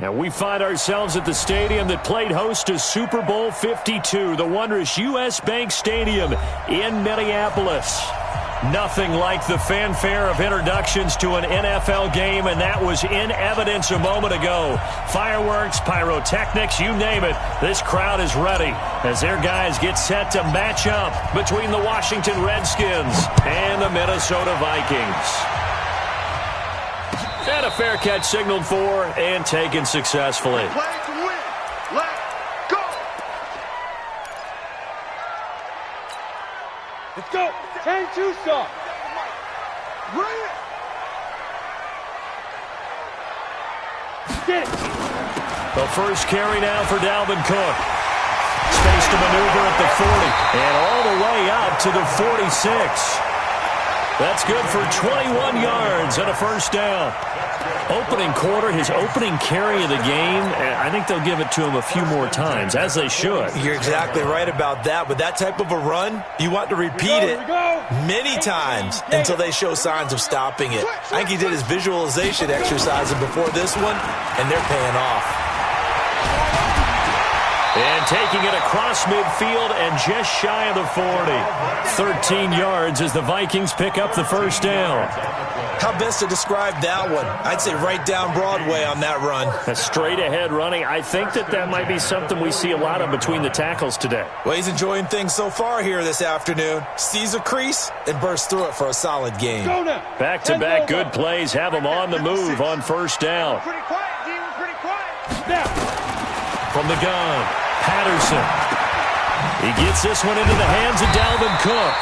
And we find ourselves at the stadium that played host to Super Bowl 52, the wondrous U.S. Bank Stadium in Minneapolis. Nothing like the fanfare of introductions to an NFL game, and that was in evidence a moment ago. Fireworks, pyrotechnics, you name it. This crowd is ready as their guys get set to match up between the Washington Redskins and the Minnesota Vikings. And a fair catch signaled for and taken successfully. Play to win. Let's go. Let's go. Change two song. Get it. The first carry now for Dalvin Cook. Space to maneuver at the 40 and all the way out to the 46. That's good for 21 yards and a first down. Opening quarter, his opening carry of the game, I think they'll give it to him a few more times, as they should. You're exactly right about that. With that type of a run, you want to repeat it many times until they show signs of stopping it. I think he did his visualization exercises before this one, and they're paying off. And taking it across midfield and just shy of the 40. 13 yards as the Vikings pick up the first down. How best to describe that one? I'd say right down Broadway on that run. A straight ahead running. I think that might be something we see a lot of between the tackles today. Well, he's enjoying things so far here this afternoon. Sees a crease and bursts through it for a solid game. Back-to-back good plays have him on the move on first down. Pretty quiet, D. We're pretty quiet. From the gun, Patterson. He gets this one into the hands of Dalvin Cook.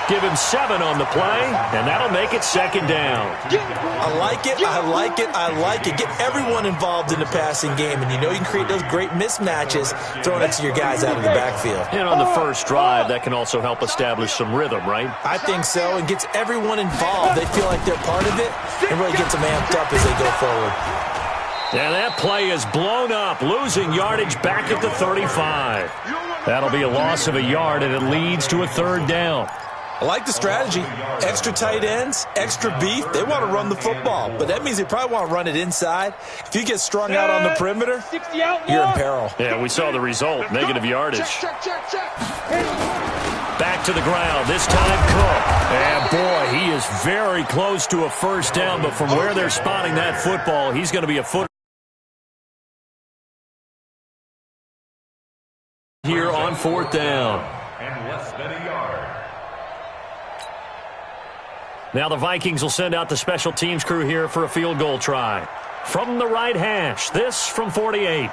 Give him 7 on the play, and that'll make it second down. I like it, I like it, I like it. Get everyone involved in the passing game, and you know you can create those great mismatches throwing it to your guys out of the backfield. And on the first drive, that can also help establish some rhythm, right? I think so, and gets everyone involved. They feel like they're part of it, and really gets them amped up as they go forward. And that play is blown up, losing yardage back at the 35. That'll be a loss of a yard, and it leads to a third down. I like the strategy. Extra tight ends, extra beef. They want to run the football, but that means they probably want to run it inside. If you get strung out on the perimeter, you're in peril. Yeah, we saw the result, negative yardage. Back to the ground, this time Cook. And boy, he is very close to a first down, but from where they're spotting that football, he's going to be a foot here on fourth down. And less than a yard. Now the Vikings will send out the special teams crew here for a field goal try. From the right hash, this from 48.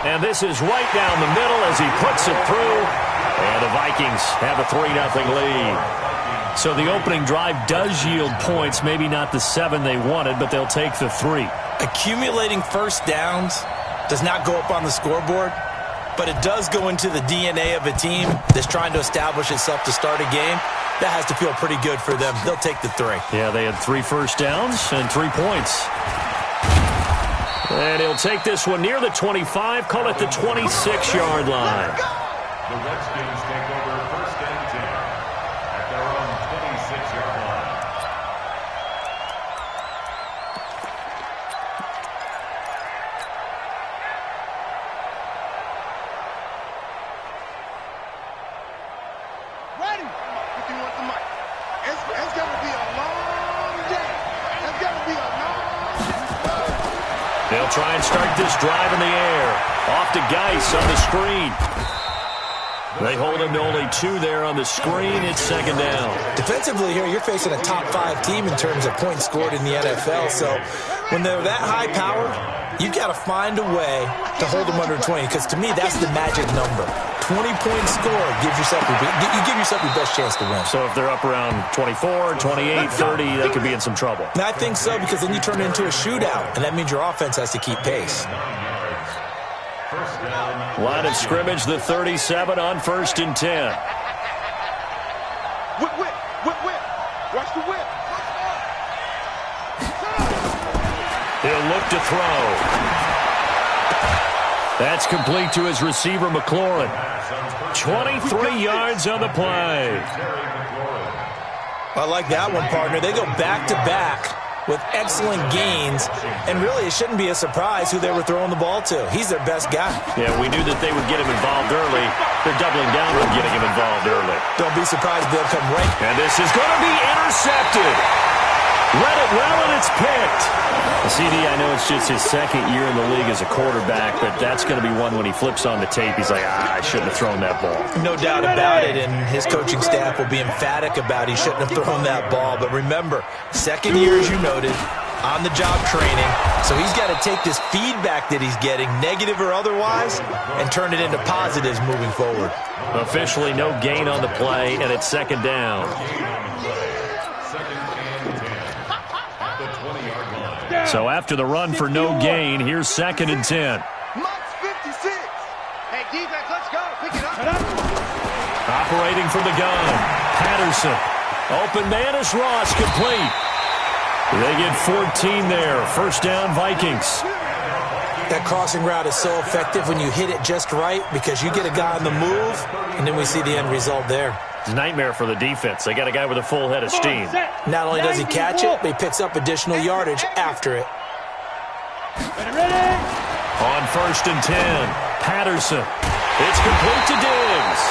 And this is right down the middle as he puts it through. And the Vikings have a 3-0 lead. So the opening drive does yield points, maybe not the 7 they wanted, but they'll take the 3. Accumulating first downs does not go up on the scoreboard, but it does go into the DNA of a team that's trying to establish itself to start a game. That has to feel pretty good for them. They'll take the 3. Yeah, they had 3 first downs and 3 points. And he'll take this one near the 25, call it the 26-yard line. The Redskins take over first and 10 at their own 26-yard line. Ready? If you want the mic. It's going to be a long day. It's going to be a long day. They'll try and start this drive in the air. Off to Geis on the screen. They hold him to only 2 there on the screen. It's second down. Defensively here, you're facing a top 5 team in terms of points scored in the NFL. So when they're that high power, you've got to find a way to hold them under 20. Because to me, that's the magic number. 20 points scored gives yourself you give yourself your best chance to win. So if they're up around 24, 28, 30, they could be in some trouble. And I think so, because then you turn it into a shootout, and that means your offense has to keep pace. Line of scrimmage, the 37 on first and 10. Whip. Watch the whip. He'll look to throw. That's complete to his receiver, McLaurin. 23 yards on the play. I like that one, partner. They go back-to-back with excellent gains, and really it shouldn't be a surprise who they were throwing the ball to. He's their best guy. Yeah, we knew that they would get him involved early. They're doubling down on getting him involved early. Don't be surprised they'll come right. And this is going to be intercepted. Read it well, and it's picked. CD, I know it's just his second year in the league as a quarterback, but that's going to be one when he flips on the tape. He's like, I shouldn't have thrown that ball. No doubt about it, and his coaching staff will be emphatic about he shouldn't have thrown that ball. But remember, second year, as you noted, on-the-job training. So he's got to take this feedback that he's getting, negative or otherwise, and turn it into positives moving forward. Officially no gain on the play, and it's second down. So after the run for no gain, here's 2nd and 10. Mox 56. Hey, defense, let's go. Pick it up. Operating from the gun. Patterson. Open man is Ross, complete. They get 14 there. First down, Vikings. That crossing route is so effective when you hit it just right because you get a guy on the move, and then we see the end result there. It's a nightmare for the defense. They got a guy with a full head of steam. Not only does he catch it, but he picks up additional yardage after it. On 1st and 10, Patterson. It's complete to Diggs.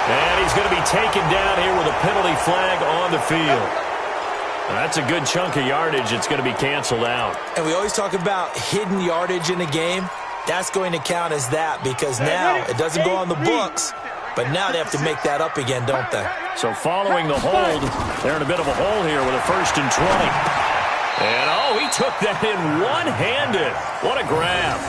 And he's going to be taken down here with a penalty flag on the field. That's a good chunk of yardage. It's going to be canceled out. And we always talk about hidden yardage in a game. That's going to count as that because now it doesn't go on the books. But now they have to make that up again, don't they? So following the hold, they're in a bit of a hole here with a 1st and 20. And, oh, he took that in one-handed. What a grab.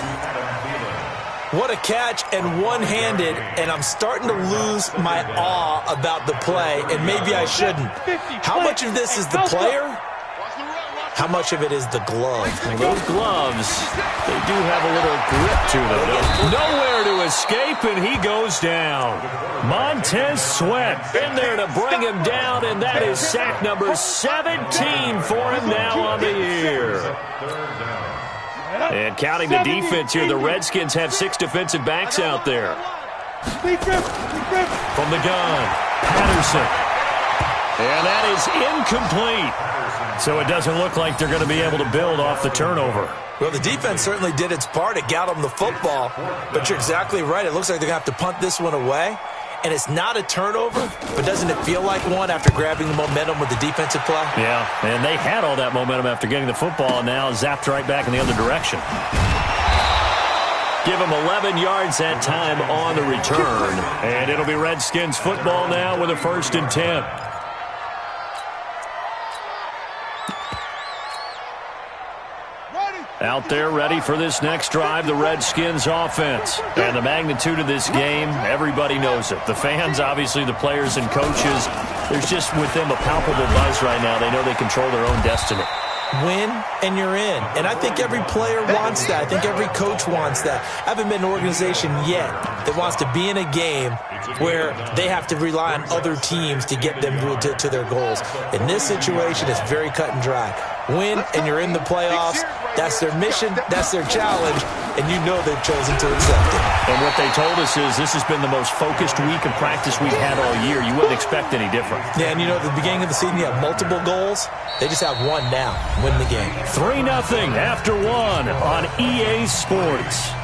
What a catch and one-handed, and I'm starting to lose my awe about the play, and maybe I shouldn't. How much of this is the player? How much of it is the glove? Well, those gloves, they do have a little grip to them. Nowhere to escape, and he goes down. Montez Sweat in there to bring him down, and that is sack number 17 for him now on the year. And counting the defense here, the Redskins have 6 defensive backs out there. From the gun, Patterson. And that is incomplete. So it doesn't look like they're going to be able to build off the turnover. Well, the defense certainly did its part. It got them the football. But you're exactly right. It looks like they're going to have to punt this one away. And it's not a turnover, but doesn't it feel like one after grabbing the momentum with the defensive play? Yeah, and they had all that momentum after getting the football, and now zapped right back in the other direction. Give them 11 yards that time on the return. And it'll be Redskins football now with a 1st and 10. Out there ready for this next drive, the Redskins offense. And the magnitude of this game, everybody knows it. The fans, obviously the players and coaches, there's just with them a palpable buzz right now. They know they control their own destiny. Win and you're in. And I think every player wants that. I think every coach wants that. I haven't been an organization yet that wants to be in a game where they have to rely on other teams to get them to their goals. In this situation, it's very cut and dry. Win and you're in the playoffs. That's their mission. That's their challenge. And you know they've chosen to accept it. And what they told us is this has been the most focused week of practice we've had all year. You wouldn't expect any different. Yeah, and you know, at the beginning of the season, you have multiple goals. They just have one now. Win the game. 3-0 after 1 on EA Sports.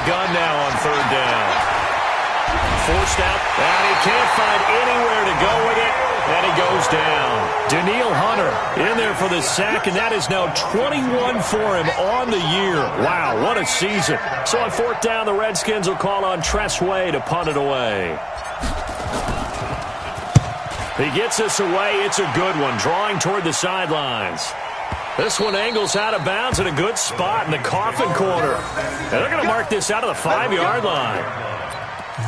Gun now on 3rd down. Forced out, and he can't find anywhere to go with it, and he goes down. Danielle Hunter in there for the sack, and that is now 21 for him on the year. Wow, what a season. So on 4th down, the Redskins will call on Tressway to punt it away. He gets us away. It's a good one, drawing toward the sidelines. This one angles out of bounds in a good spot in the coffin corner. And they're going to mark this out of the 5-yard line.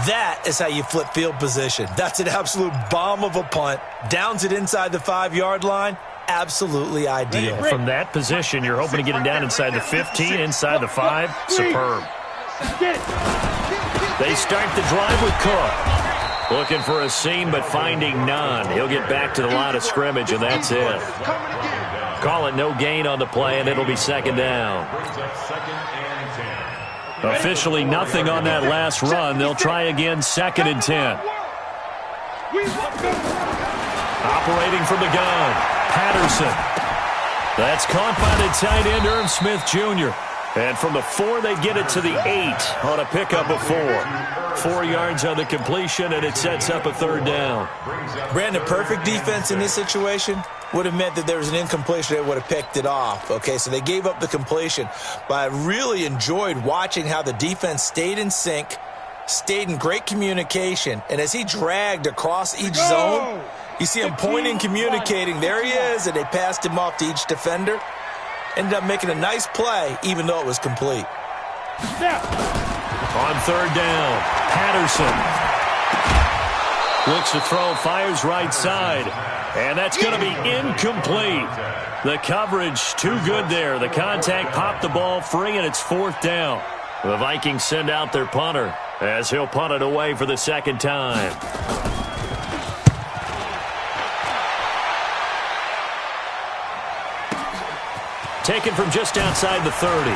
That is how you flip field position. That's an absolute bomb of a punt. Downs it inside the 5-yard line. absolutely ideal. From that position, you're hoping to get him down inside the 15, inside the 5. Superb. They start the drive with Cook. Looking for a seam, but finding none. He'll get back to the line of scrimmage, and that's it. Call it no gain on the play, and it'll be second down. Officially nothing on that last run. They'll try again, 2nd and 10. Operating from the gun, Patterson. That's caught by the tight end, Irv Smith Jr. And from the 4, they get it to the 8 on a pickup of 4. 4 yards on the completion, and it sets up a 3rd down. Brandon, perfect defense in this situation would have meant that there was an incompletion. They would have picked it off. Okay, so they gave up the completion. But I really enjoyed watching how the defense stayed in sync, stayed in great communication, and as he dragged across each zone, you see him pointing, communicating. There he is, and they passed him off to each defender. Ended up making a nice play, even though it was complete. On 3rd down, Patterson looks to throw, fires right side, and that's going to be incomplete. The coverage too good there. The contact popped the ball free, and it's 4th down. The Vikings send out their punter as he'll punt it away for the 2nd time. Taken from just outside the 30.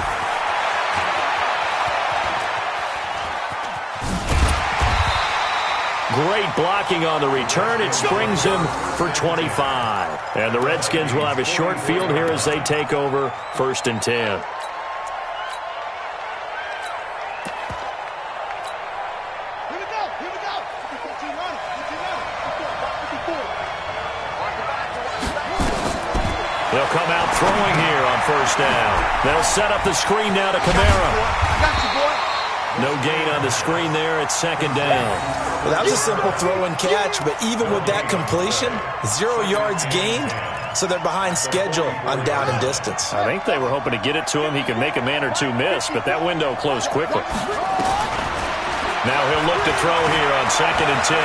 Great blocking on the return. It springs him for 25. And the Redskins will have a short field here as they take over 1st and 10. They'll come out throwing here on 1st down. They'll set up the screen now to Kamara. No gain on the screen there. It's 2nd down. Well, that was a simple throw and catch, but even with that completion, 0 yards gained, so they're behind schedule on down and distance. I think they were hoping to get it to him. He could make a man or two miss, but that window closed quickly. Now he'll look to throw here on 2nd and 10.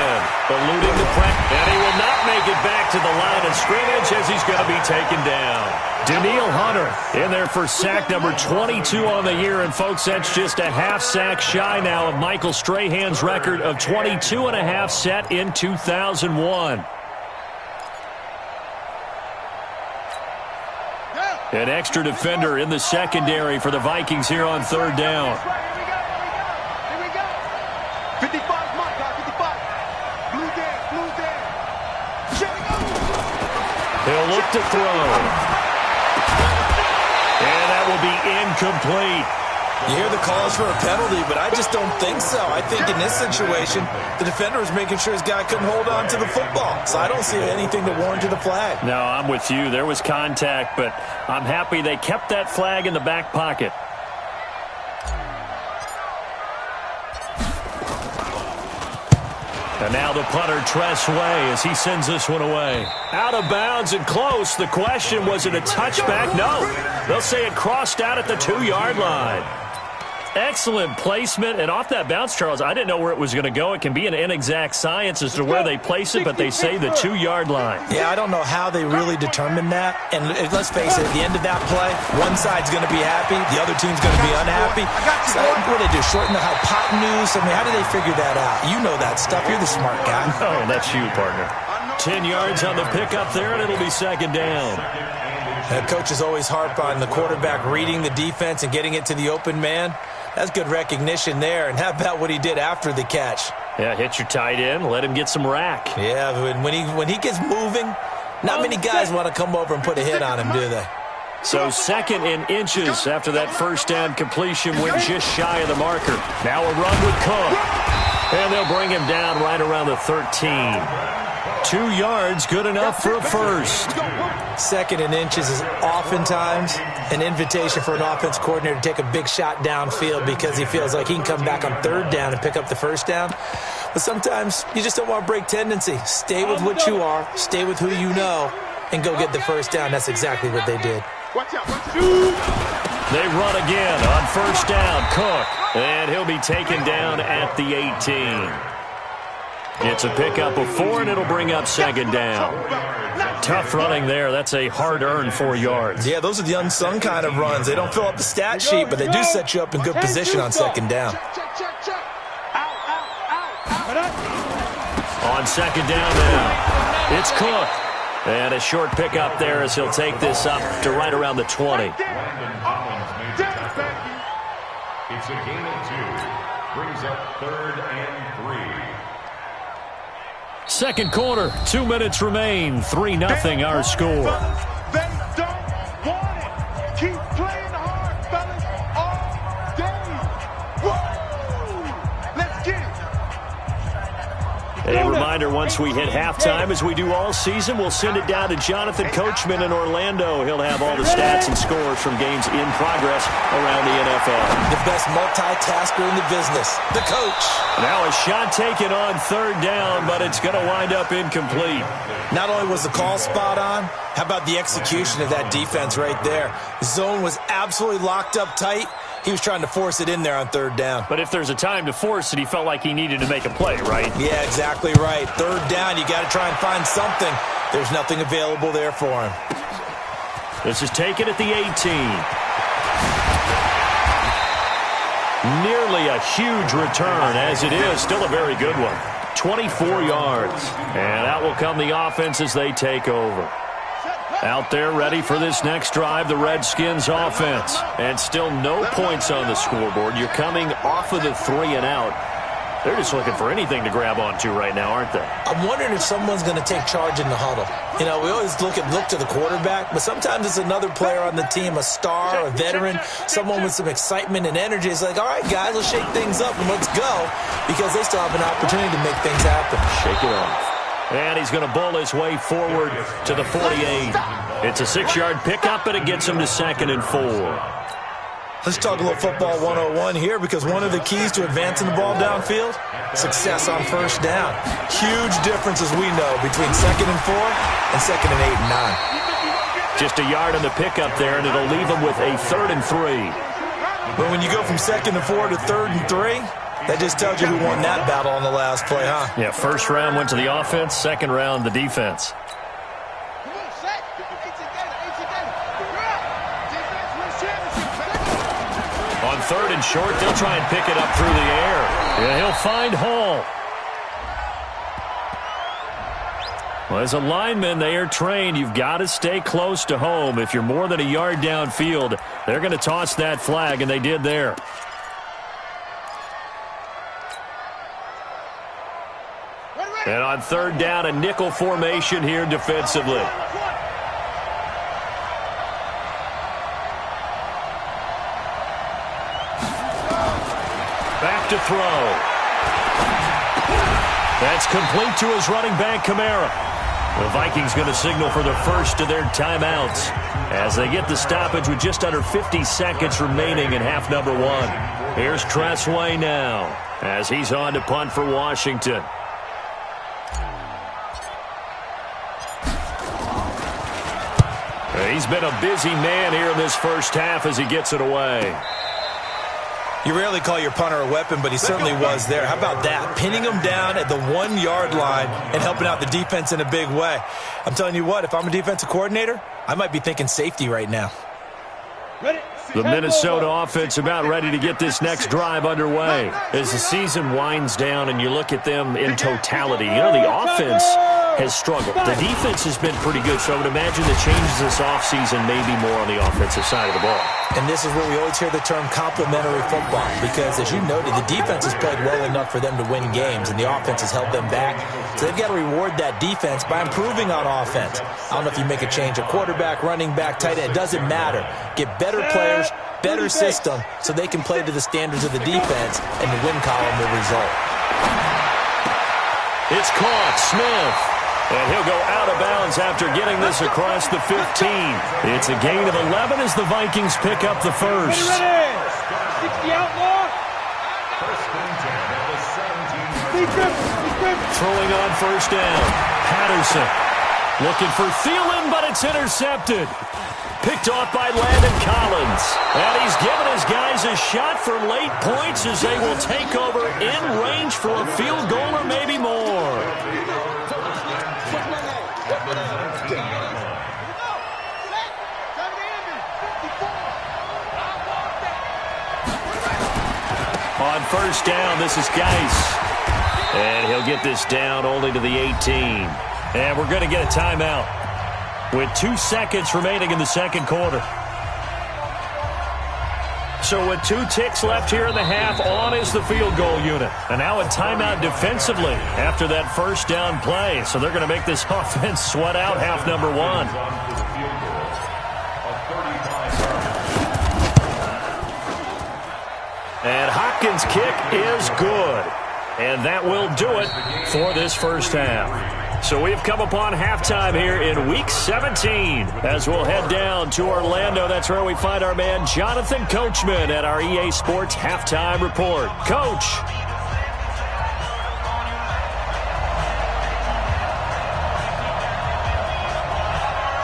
Eluding the press, and he will not make it back to the line of scrimmage as he's going to be taken down. Danielle Hunter in there for sack number 22 on the year. And, folks, that's just a half sack shy now of Michael Strahan's record of 22 and a half set in 2001. An extra defender in the secondary for the Vikings here on 3rd down. 55, Mike, 55. Blue down. He'll look to throw. And that will be incomplete. You hear the calls for a penalty, but I just don't think so. I think in this situation, the defender was making sure his guy couldn't hold on to the football. So I don't see anything to warrant the flag. No, I'm with you. There was contact, but I'm happy they kept that flag in the back pocket. And now the punter, Tress Way, as he sends this one away. Out of bounds and close. The question, was it a touchback? No. They'll say it crossed out at the 2-yard line. Excellent placement. And off that bounce, Charles, I didn't know where it was going to go. It can be an inexact science as to where they place it, but they say the 2-yard line. Yeah, I don't know how they really determined that. And let's face it, at the end of that play, one side's going to be happy, the other team's going to be unhappy. So what do they do, shorten the hypotenuse? I mean, how do they figure that out? You know that stuff. You're the smart guy. Oh, that's you, partner. 10 yards on the pickup there, and it'll be 2nd down. Coaches always harp on the quarterback reading the defense and getting it to the open man. That's good recognition there. And how about what he did after the catch? Yeah, hit your tight end, let him get some rack. Yeah, when he gets moving, not many guys want to come over and put a hit on him, do they? So 2nd and inches after that 1st down completion went just shy of the marker. Now a run with Cook. And they'll bring him down right around the 13. 2 yards, good enough for a first. 2nd and inches is oftentimes an invitation for an offense coordinator to take a big shot downfield because he feels like he can come back on 3rd down and pick up the 1st down. But sometimes you just don't want to break tendency. Stay with what you are, stay with who you know, and go get the 1st down. That's exactly what they did. They run again on 1st down, Cook. And he'll be taken down at the 18. It's a pickup of 4, and it'll bring up second down. Tough running there. That's a hard-earned 4 yards. Yeah, those are the unsung kind of runs. They don't fill up the stat sheet, but they do set you up in good position on second down. On second down now, it's Cook. And a short pickup there as he'll take this up to right around the 20. It's a gain of 2. Brings up 3rd and 3. Second quarter, 2 minutes remain. 3-0 our score. They don't want it. Keep playing hard, fellas, all day. Woo! Let's get it. A reminder, once we hit halftime, as we do all season, we'll send it down to Jonathan Coachman in Orlando. He'll have all the stats and scores from games in progress around the NFL. The best multitasker in the business, the coach. Now a shot taken on 3rd down, but it's going to wind up incomplete. Not only was the call spot on, how about the execution of that defense right there? The zone was absolutely locked up tight. He was trying to force it in there on 3rd down. But if there's a time to force it, he felt like he needed to make a play, right? Yeah, exactly right. 3rd down, you got to try and find something. There's nothing available there for him. This is taken at the 18. Nearly a huge return, as it is. Still a very good one. 24 yards. And out will come the offense as they take over. Out there ready for this next drive, the Redskins offense. And still no points on the scoreboard. You're coming off of the 3 and out. They're just looking for anything to grab onto right now, aren't they? I'm wondering if someone's going to take charge in the huddle. You know, we always look to the quarterback, but sometimes it's another player on the team, a star, a veteran, someone with some excitement and energy. It's like, all right, guys, let's shake things up and let's go, because they still have an opportunity to make things happen. Shake it off. And he's going to bowl his way forward to the 48. It's a 6-yard pickup, and it gets him to 2nd and 4. Let's talk a little football 101 here, because one of the keys to advancing the ball downfield, success on 1st down. Huge difference, as we know, between 2nd and 4 and 2nd and 8 and 9. Just a yard on the pickup there, and it'll leave him with a 3rd and 3. But when you go from 2nd and 4 to 3rd and 3, that just tells you who won that battle on the last play, huh? Yeah, 1st round went to the offense, 2nd round the defense. On 3rd and short, they'll try and pick it up through the air. Yeah, he'll find Hall. Well, as a lineman, they are trained. You've got to stay close to home. If you're more than a yard downfield, they're going to toss that flag, and they did there. And on 3rd down, a nickel formation here defensively. Back to throw. That's complete to his running back, Kamara. The Vikings going to signal for the first of their timeouts as they get the stoppage with just under 50 seconds remaining in half number 1. Here's Tressway now as he's on to punt for Washington. He's been a busy man here in this first half as he gets it away. You rarely call your punter a weapon, but he certainly was there. How about that? Pinning him down at the 1-yard line and helping out the defense in a big way. I'm telling you what, if I'm a defensive coordinator, I might be thinking safety right now. The Minnesota offense about ready to get this next drive underway. As the season winds down and you look at them in totality, you know, the offense has struggled. The defense has been pretty good, so I would imagine the changes this offseason may be more on the offensive side of the ball. And this is where we always hear the term complementary football, because, as you noted, the defense has played well enough for them to win games, and the offense has held them back. So they've got to reward that defense by improving on offense. I don't know if you make a change, a quarterback, running back, tight end, it doesn't matter. Get better players, better system, so they can play to the standards of the defense, and the win column will result. It's caught. Smith. And he'll go out of bounds after getting this across the 15. It's a gain of 11 as the Vikings pick up the first. 60 outlaw. First and 10 at the 17. Throwing on first down. Patterson looking for Thielen, but it's intercepted. picked off by Landon Collins. And he's given his guys a shot for late points as they will take over in range for a field goal or maybe more. On first down, this is Geis. And he'll get this down only to the 18. And we're going to get a timeout with 2 seconds remaining in the second quarter. So with 2 ticks left here in the half, on is the field goal unit. And now a timeout defensively after that first down play. So they're going to make this offense sweat out half number 1. And Hopkins' kick is good. And that will do it for this first half. So we've come upon halftime here in Week 17 as we'll head down to Orlando. That's where we find our man Jonathan Coachman at our EA Sports Halftime Report. Coach.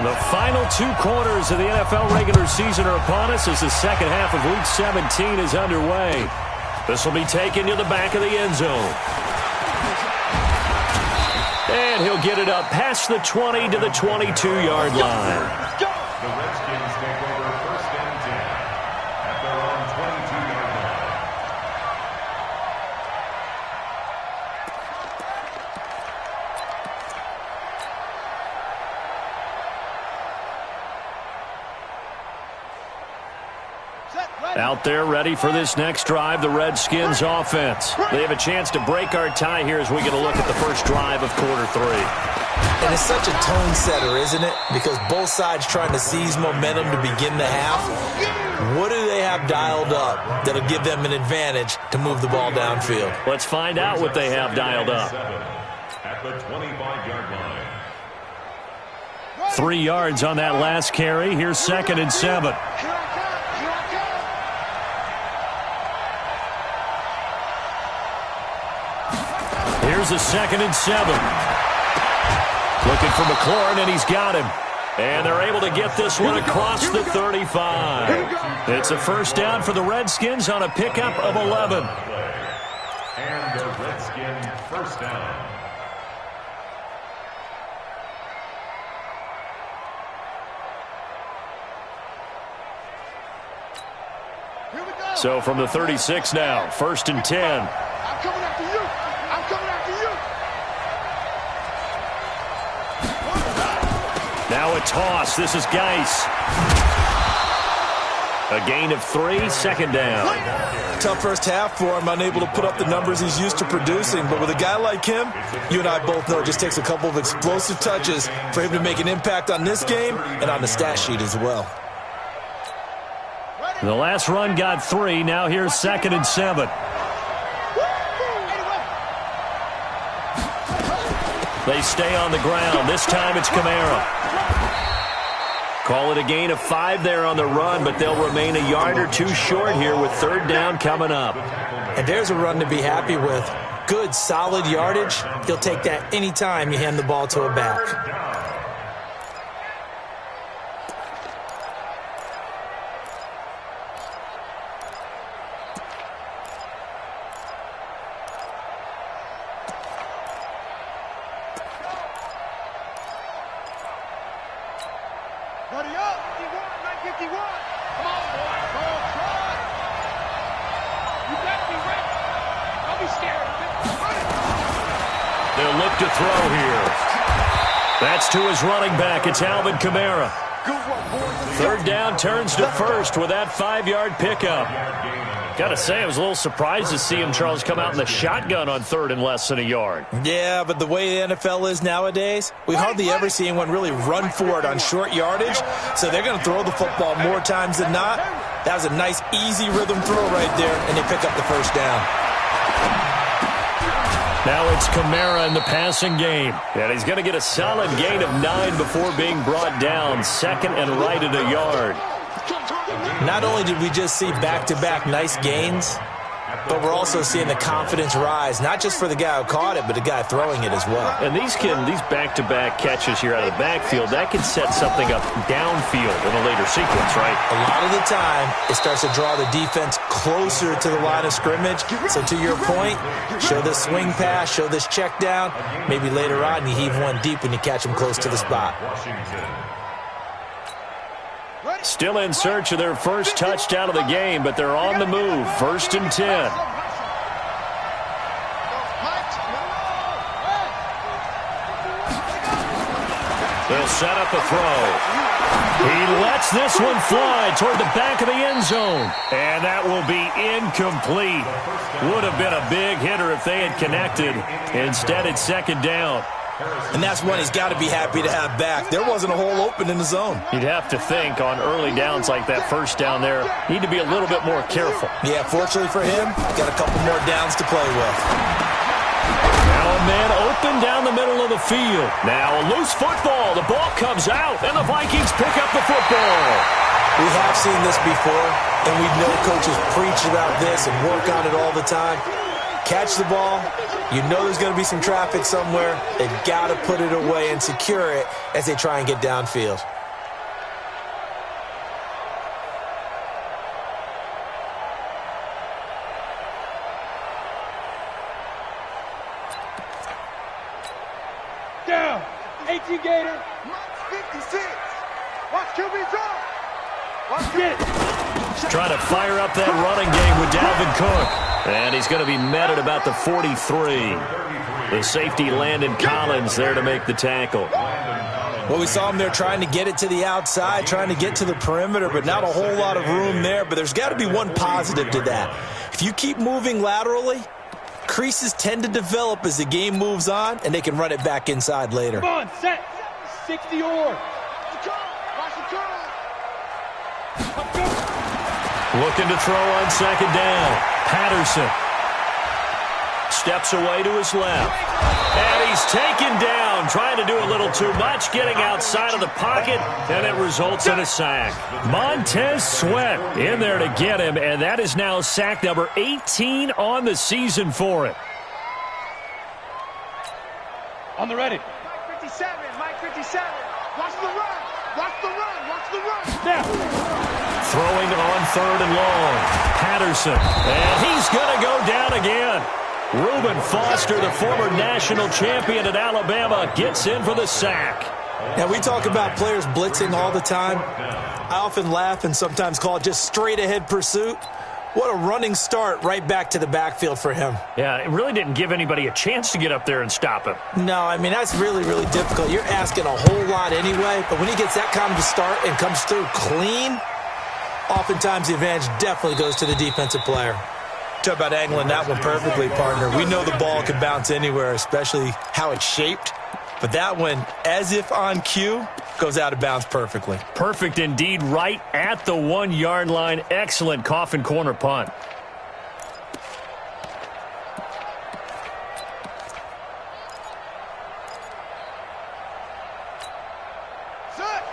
The final 2 quarters of the NFL regular season are upon us as the second half of Week 17 is underway. This will be taken to the back of the end zone. And he'll get it up past the 20 to the 22-yard line. The Redskins take over first and 10 at their own 22-yard line. Out there ready for this next drive, the Redskins offense. They have a chance to break our tie here as we get a look at the first drive of quarter 3. And it's such a tone setter, isn't it? Because both sides trying to seize momentum to begin the half. What do they have dialed up that'll give them an advantage to move the ball downfield? Let's find out what they have dialed up. At the 25-yard line. 3 yards on that last carry. Here's 2nd and 7. Here's a 2nd and 7. Looking for McLaurin, and he's got him. And they're able to get this one across the 35. It's a first down for the Redskins on a pickup of 11. And the Redskin first down. So from the 36 now, 1st and 10. I'm coming after you. I'm coming after you. Now a toss. This is Geis. A gain of 3, 2nd down. Tough first half for him, unable to put up the numbers he's used to producing. But with a guy like him, you and I both know it just takes a couple of explosive touches for him to make an impact on this game and on the stat sheet as well. The last run got 3. Now here's 2nd and 7. They stay on the ground. This time it's Kamara. Call it a gain of 5 there on the run, but they'll remain a yard or 2 short here with 3rd down coming up. And there's a run to be happy with. Good, solid yardage. He'll take that anytime you hand the ball to a back. Buddy up. 51, 951. Come on, boy. Go try. You better be ready. Don't be scared. They'll look to throw here. That's to his running back. It's Alvin Kamara. 3rd down turns to 1st with that 5-yard pickup. Got to say, I was a little surprised to see him, Charles, come out in the shotgun on 3rd and less than a yard. Yeah, but the way the NFL is nowadays, we hardly ever see anyone really run for it on short yardage. So they're going to throw the football more times than not. That was a nice, easy rhythm throw right there, and they pick up the first down. Now it's Kamara in the passing game. And he's going to get a solid gain of 9 before being brought down. 2nd and right at a yard. Not only did we just see back-to-back nice gains, But we're also seeing the confidence rise, not just for the guy who caught it, but the guy throwing it as well. And these back-to-back catches here out of the backfield, that can set something up downfield in a later sequence, right? A lot of the time, it starts to draw the defense closer to the line of scrimmage. So to your point, show this swing pass, show this check down. Maybe later on you heave one deep when you catch him close to the spot. Still in search of their first touchdown of the game, but they're on the move. 1st and 10. They'll set up a throw. He lets this one fly toward the back of the end zone. And that will be incomplete. Would have been a big hitter if they had connected. Instead, it's 2nd down. And that's one he's got to be happy to have back. There wasn't a hole open in the zone. You'd have to think on early downs like that 1st down there, need to be a little bit more careful. Yeah, fortunately for him, got a couple more downs to play with. Now a man open down the middle of the field. Now a loose football. The ball comes out, and the Vikings pick up the football. We have seen this before, and we know coaches preach about this and work on it all the time. Catch the ball. You know there's going to be some traffic somewhere. They've got to put it away and secure it as they try and get downfield. Down. 18 Gator. 56. Watch QB draw. Watch Get. Trying to fire up that running game with Dalvin Cook. And he's going to be met at about the 43. The safety, Landon Collins, there to make the tackle. Well, we saw him there trying to get it to the outside, trying to get to the perimeter, but not a whole lot of room there. But there's got to be one positive to that. If you keep moving laterally, creases tend to develop as the game moves on, and they can run it back inside later. Come on, set. 60 or. Watch the curl. Looking to throw on 2nd down. Patterson steps away to his left. And he's taken down, trying to do a little too much, getting outside of the pocket, and it results in a sack. Montez Sweat in there to get him, and that is now sack number 18 on the season for him. On the ready. Mike 57. Mike 57. Watch the run. Watch the run. Watch the run. Snap. Throwing on 3rd and long. Patterson. And he's going to go down again. Reuben Foster, the former national champion at Alabama, gets in for the sack. Now, we talk about players blitzing all the time. I often laugh and sometimes call it just straight-ahead pursuit. What a running start right back to the backfield for him. Yeah, it really didn't give anybody a chance to get up there and stop him. No, I mean, that's really, really difficult. You're asking a whole lot anyway, but when he gets that kind of a start and comes through clean, oftentimes the advantage definitely goes to the defensive player. Talk about angling that one perfectly, partner. We know the ball can bounce anywhere, especially how it's shaped. But that one, as if on cue, goes out of bounds perfectly. Perfect indeed, right at the 1-yard line. Excellent coffin corner punt.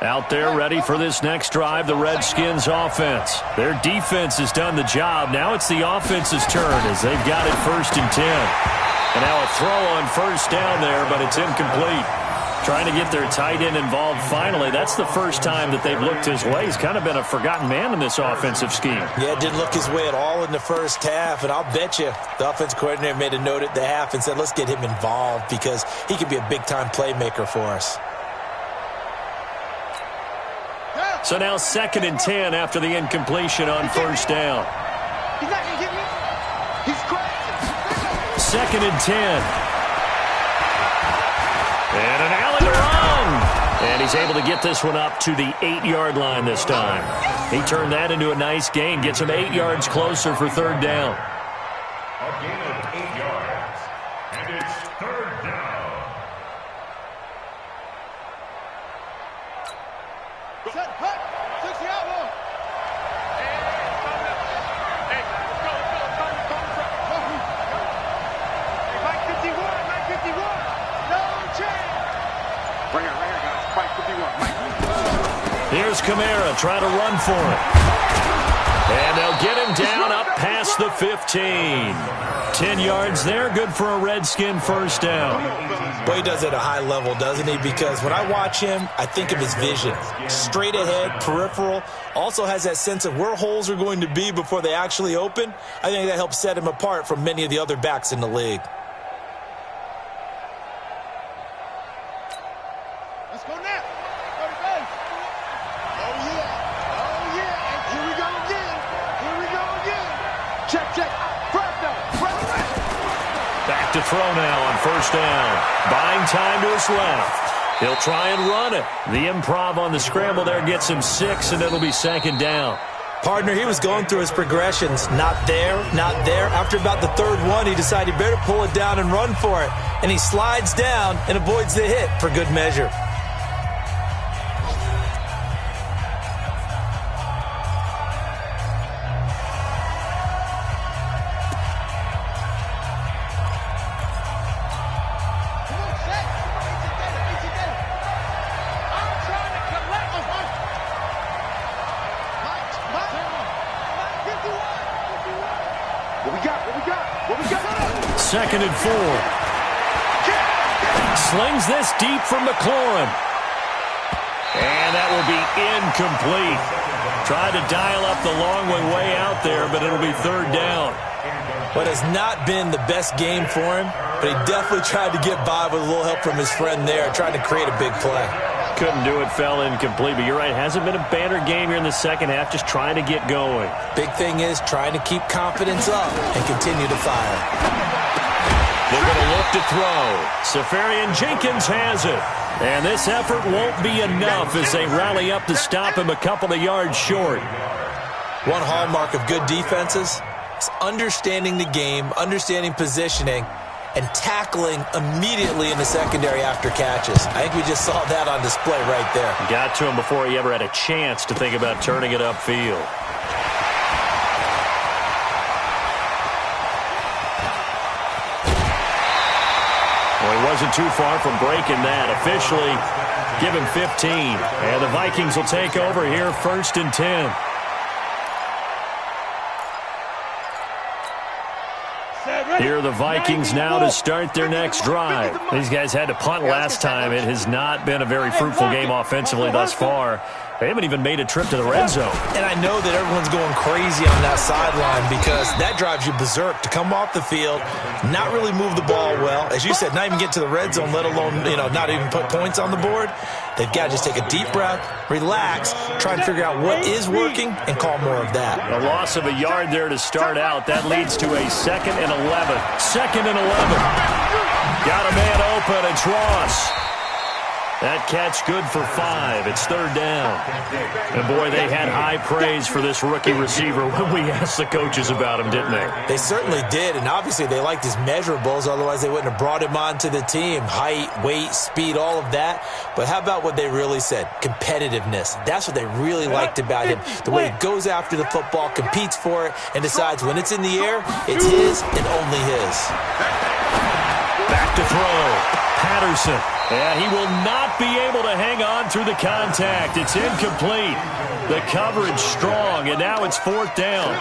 Out there ready for this next drive, the Redskins offense. Their defense has done the job. Now it's the offense's turn as they've got it 1st and 10. And now a throw on 1st down there, but it's incomplete. Trying to get their tight end involved finally. That's the first time that they've looked his way. He's kind of been a forgotten man in this offensive scheme. Yeah, it didn't look his way at all in the first half. And I'll bet you the offense coordinator made a note at the half and said, let's get him involved because he could be a big-time playmaker for us. So now 2nd and 10 after the incompletion on 1st down. He's not going to get me. He's crazy. 2nd and 10. And an alley to run. And he's able to get this one up to the 8-yard line this time. He turned that into a nice gain. Gets him 8 yards closer for 3rd down. A gain of 8 yards. And it's 3rd down. Set, hut. 60 outlaw. Hey, let's go. Hey, Mike 51. Mike 51. No change. Right here, guys. Mike 51. Mike. Here's Kamara trying to run for it. And they'll get him down up past the 15. 10 yards there, good for a Redskin first down. Boy, he does it at a high level, doesn't he? Because when I watch him, I think of his vision. Straight ahead, peripheral. Also has that sense of where holes are going to be before they actually open. I think that helps set him apart from many of the other backs in the league. Let's go now. Go to base. Oh, yeah. Oh, yeah. And here we go again. Here we go again. Check, check. Press down. Press down. Back to throw now on first down. Buying time to his left. He'll try and run it. The improv on the scramble there gets him 6, and it'll be second down. Partner, he was going through his progressions. Not there, not there. After about the third one, he decided he better pull it down and run for it. And he slides down and avoids the hit for good measure. Second and 4. Slings this deep from McLaurin. And that will be incomplete. Tried to dial up the long way out there, but it'll be third down. What has not been the best game for him, but he definitely tried to get by with a little help from his friend there, trying to create a big play. Couldn't do it, fell incomplete, but you're right, hasn't been a banner game here in the second half, just trying to get going. Big thing is trying to keep confidence up and continue to fire. They're going to look to throw. Safarian Jenkins has it. And this effort won't be enough as they rally up to stop him a couple of yards short. One hallmark of good defenses is understanding the game, understanding positioning, and tackling immediately in the secondary after catches. I think we just saw that on display right there. Got to him before he ever had a chance to think about turning it upfield. Well, he wasn't too far from breaking that. Officially, give him 15. And the Vikings will take over here, 1st and 10. Here are the Vikings now to start their next drive. These guys had to punt last time. It has not been a very fruitful game offensively thus far. They haven't even made a trip to the red zone. And I know that everyone's going crazy on that sideline because that drives you berserk to come off the field, not really move the ball well. As you said, not even get to the red zone, let alone, not even put points on the board. They've got to just take a deep breath, relax, try and figure out what is working, and call more of that. A loss of a yard there to start out. That leads to a 2nd and 11. 2nd and 11. Got a man open. It's Ross. That catch good for 5. It's third down. And, boy, they had high praise for this rookie receiver when we asked the coaches about him, didn't they? They certainly did, and obviously they liked his measurables. Otherwise, they wouldn't have brought him onto the team. Height, weight, speed, all of that. But how about what they really said? Competitiveness. That's what they really liked about him. The way he goes after the football, competes for it, and decides when it's in the air, it's his and only his. Back to throw. Patterson. Yeah, he will not be able to hang on through the contact. It's incomplete. The coverage strong, and now it's 4th down.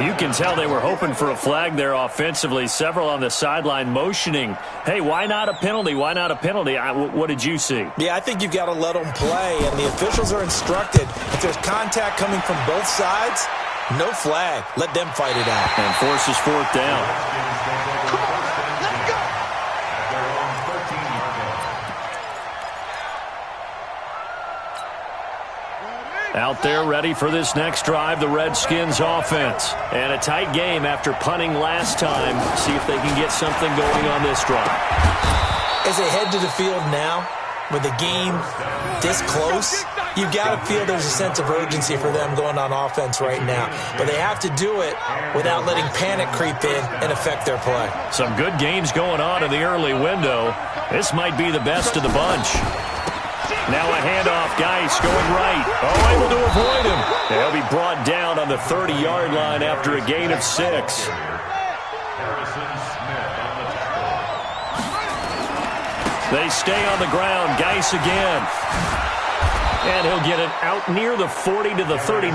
You can tell they were hoping for a flag there offensively. Several on the sideline motioning, hey, why not a penalty? Why not a penalty? What did you see? Yeah, I think you've got to let them play, and the officials are instructed. If there's contact coming from both sides, no flag. Let them fight it out. And forces 4th down. Out there ready for this next drive, the Redskins offense. And a tight game after punting last time. See if they can get something going on this drive. As they head to the field now, with the game this close, you've got to feel there's a sense of urgency for them going on offense right now. But they have to do it without letting panic creep in and affect their play. Some good games going on in the early window. This might be the best of the bunch. Now a handoff, Geis going right. Oh, able to avoid him. He'll be brought down on the 30-yard line after a gain of 6. They stay on the ground. Geis again. And he'll get it out near the 40 to the 39.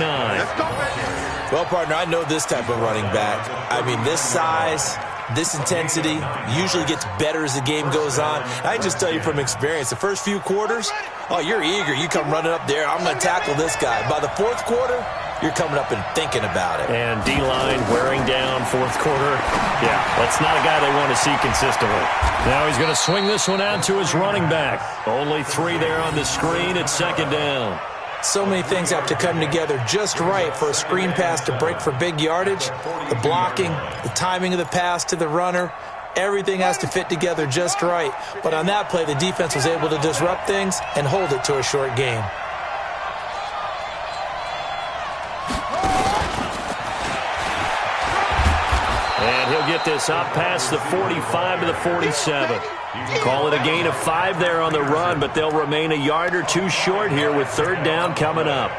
Well, partner, I know this type of running back. I mean, this size, this intensity usually gets better as the game goes on. I can just tell you from experience, the first few quarters, oh, you're eager. You come running up there, I'm going to tackle this guy. By the fourth quarter, you're coming up and thinking about it. And D-line wearing down fourth quarter. Yeah, that's not a guy they want to see consistently. Now he's going to swing this one out to his running back. Only 3 there on the screen. It's second down. So many things have to come together just right for a screen pass to break for big yardage. The blocking, the timing of the pass to the runner, everything has to fit together just right. But on that play, the defense was able to disrupt things and hold it to a short game. And he'll get this up past the 45 to the 47. Call it a gain of 5 there on the run, but they'll remain a yard or 2 short here with third down coming up.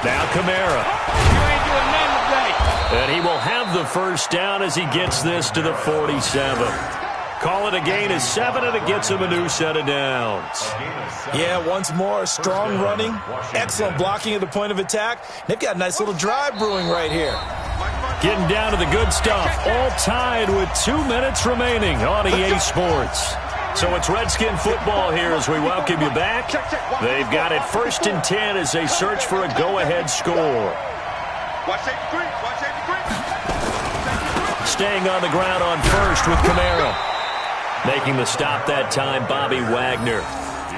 Now Kamara. You ain't doing nothing today. And he will have the first down as he gets this to the 47. Call it a gain of 7, and it gets him a new set of downs. Yeah, once more, strong running, excellent blocking at the point of attack. They've got a nice little drive brewing right here. Getting down to the good stuff, all tied with 2 minutes remaining on EA Sports. So it's Redskin football here as we welcome you back. They've got it 1st and 10 as they search for a go-ahead score. Staying on the ground on first with Kamara. Making the stop that time, Bobby Wagner.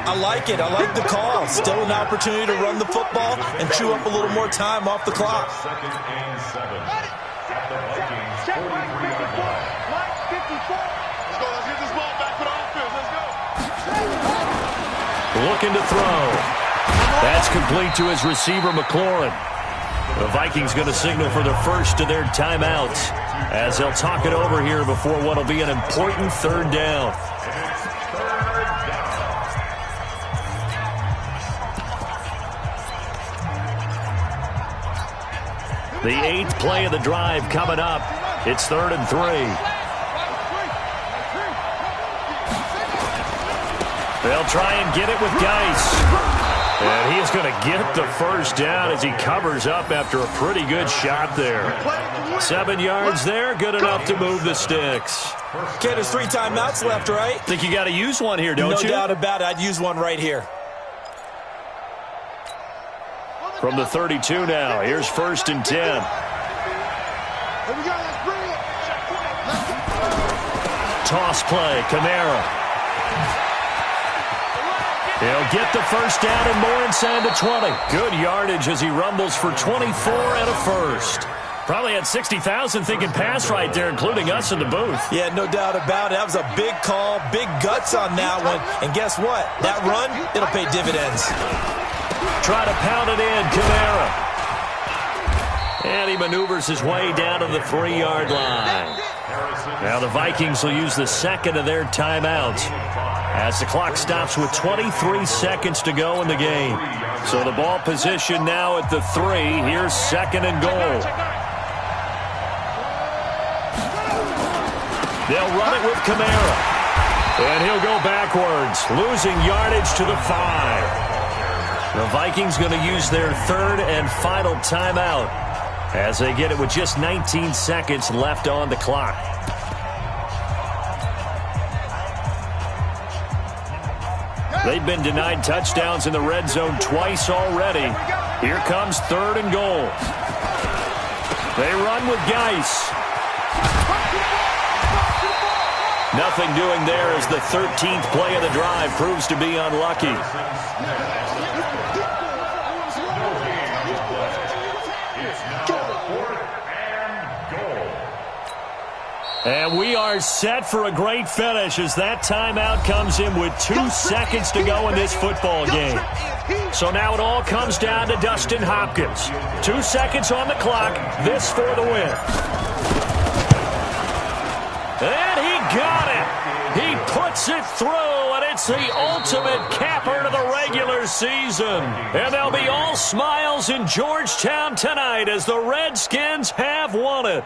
I like it. I like the call. Still an opportunity to run the football and chew up a little more time off the clock. 2nd and 7. At the Vikings' 43-yard line. Let's get this ball back for the offense. Let's go. Looking to throw. That's complete to his receiver, McLaurin. The Vikings going to signal for the first of their timeouts as they'll talk it over here before what will be an important third down. The 8th play of the drive coming up. It's 3rd and 3. They'll try and get it with Geis. And he is going to get the first down as he covers up after a pretty good shot there. 7 yards there, good enough to move the sticks. Okay, there's 3 timeouts left, right? Think you got to use one here, don't you? No doubt about it. I'd use one right here. From the 32 now, here's 1st and 10. Here we go. Let's bring it. Toss play, Kamara. He'll get the first down and more inside the 20. Good yardage as he rumbles for 24 and a first. Probably had 60,000 thinking pass right there, including us in the booth. Yeah, no doubt about it. That was a big call, big guts on that one. And guess what? That run, it'll pay dividends. Try to pound it in, Kamara. And he maneuvers his way down to the 3-yard line. Now the Vikings will use the second of their timeouts as the clock stops with 23 seconds to go in the game. So the ball position now at the 3. Here's 2nd and goal. They'll run it with Kamara. And he'll go backwards, losing yardage to the 5. The Vikings going to use their 3rd and final timeout as they get it with just 19 seconds left on the clock. They've been denied touchdowns in the red zone twice already. Here comes 3rd and goal. They run with Geis. Nothing doing there as the 13th play of the drive proves to be unlucky. And we are set for a great finish as that timeout comes in with 2 seconds to go in this football game. So now it all comes down to Dustin Hopkins. 2 seconds on the clock. This for the win. And he got it. He puts Puts it through, and it's the ultimate capper to the regular season. And they'll be all smiles in Georgetown tonight as the Redskins have won it.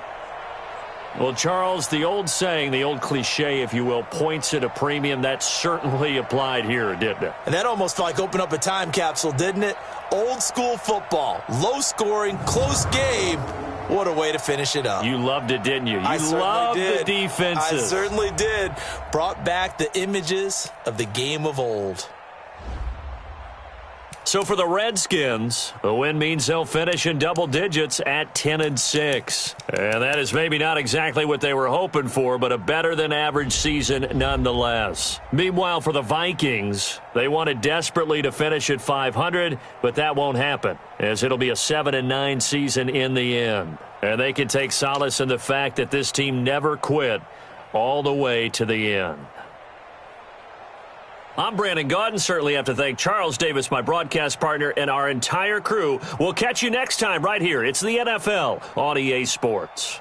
Well, Charles, the old saying, the old cliche, if you will, points at a premium. That certainly applied here, didn't it? And that almost like opened up a time capsule, didn't it? Old school football, low scoring, close game. What a way to finish it up. You loved it, didn't you? I loved did. the defenses. I certainly did. Brought back the images of the game of old. So for the Redskins, the win means they'll finish in double digits at 10-6. And that is maybe not exactly what they were hoping for, but a better-than-average season nonetheless. Meanwhile, for the Vikings, they wanted desperately to finish at 500, but that won't happen, as it'll be a 7-9 season in the end. And they can take solace in the fact that this team never quit all the way to the end. I'm Brandon Gaudin. Certainly have to thank Charles Davis, my broadcast partner, and our entire crew. We'll catch you next time right here. It's the NFL on EA Sports.